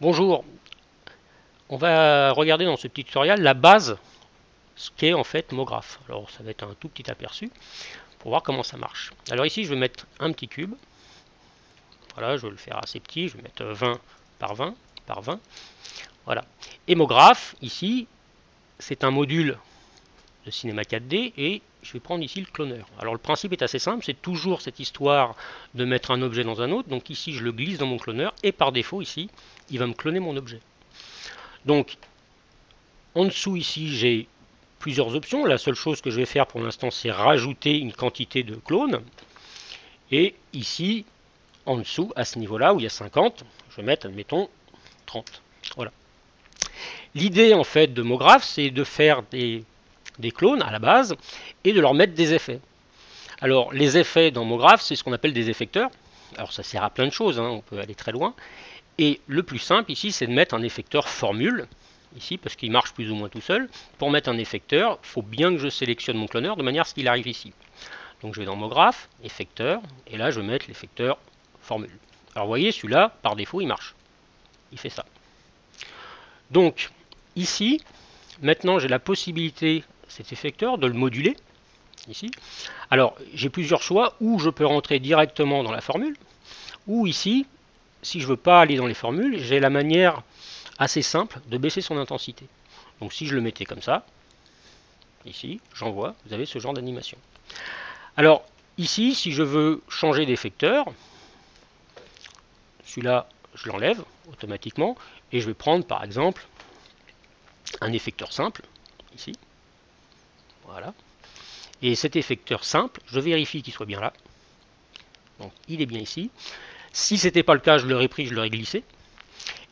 Bonjour, on va regarder dans ce petit tutoriel la base, ce qu'est en fait MoGraph. Alors ça va être un tout petit aperçu pour voir comment ça marche. Alors ici je vais mettre un petit cube, voilà, je vais le faire assez petit, je vais mettre 20 par 20 par 20, voilà. Et MoGraph, ici, c'est un module de cinéma 4D et je vais prendre ici le cloneur. Alors le principe est assez simple, c'est toujours cette histoire de mettre un objet dans un autre, donc ici je le glisse dans mon cloneur et par défaut ici, il va me cloner mon objet. Donc en dessous ici j'ai plusieurs options. La seule chose que je vais faire pour l'instant c'est rajouter une quantité de clones. Et ici en dessous à ce niveau là où il y a 50, je vais mettre admettons 30. Voilà. L'idée en fait de MoGraph c'est de faire des clones à la base et de leur mettre des effets. Alors les effets dans MoGraph c'est ce qu'on appelle des effecteurs. Alors ça sert à plein de choses, hein, on peut aller très loin. Et le plus simple ici c'est de mettre un effecteur formule ici parce qu'il marche plus ou moins tout seul. Pour mettre un effecteur, il faut bien que je sélectionne mon cloneur de manière à ce qu'il arrive ici. Donc je vais dans MoGraph, effecteur, et là je vais mettre l'effecteur formule. Alors vous voyez, celui-là, par défaut, il marche. Il fait ça. Donc ici, maintenant j'ai la possibilité, cet effecteur, de le moduler. Ici. Alors j'ai plusieurs choix, où je peux rentrer directement dans la formule, ou ici, si je ne veux pas aller dans les formules, j'ai la manière assez simple de baisser son intensité. Donc si je le mettais comme ça, ici, j'envoie, vous avez ce genre d'animation. Alors ici, si je veux changer d'effecteur, celui-là, je l'enlève automatiquement, et je vais prendre par exemple un effecteur simple, ici, voilà. Et cet effecteur simple, je vérifie qu'il soit bien là. Donc il est bien ici. Si ce n'était pas le cas, je l'aurais pris, je l'aurais glissé.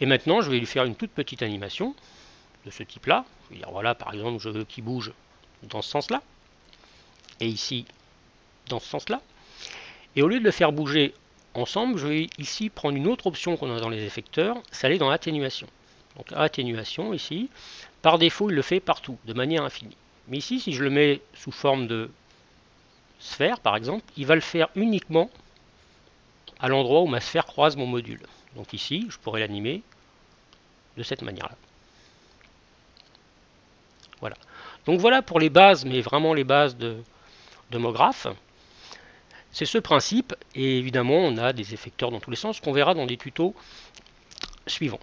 Et maintenant, je vais lui faire une toute petite animation de ce type-là. Je vais dire, voilà, par exemple, je veux qu'il bouge dans ce sens-là. Et ici, dans ce sens-là. Et au lieu de le faire bouger ensemble, je vais ici prendre une autre option qu'on a dans les effecteurs, c'est aller dans l'atténuation. Donc atténuation ici, par défaut, il le fait partout, de manière infinie. Mais ici, si je le mets sous forme de sphère, par exemple, il va le faire uniquement à l'endroit où ma sphère croise mon module. Donc ici, je pourrais l'animer de cette manière-là. Voilà. Donc voilà pour les bases, mais vraiment les bases de MoGraph. C'est ce principe, et évidemment on a des effecteurs dans tous les sens qu'on verra dans des tutos suivants.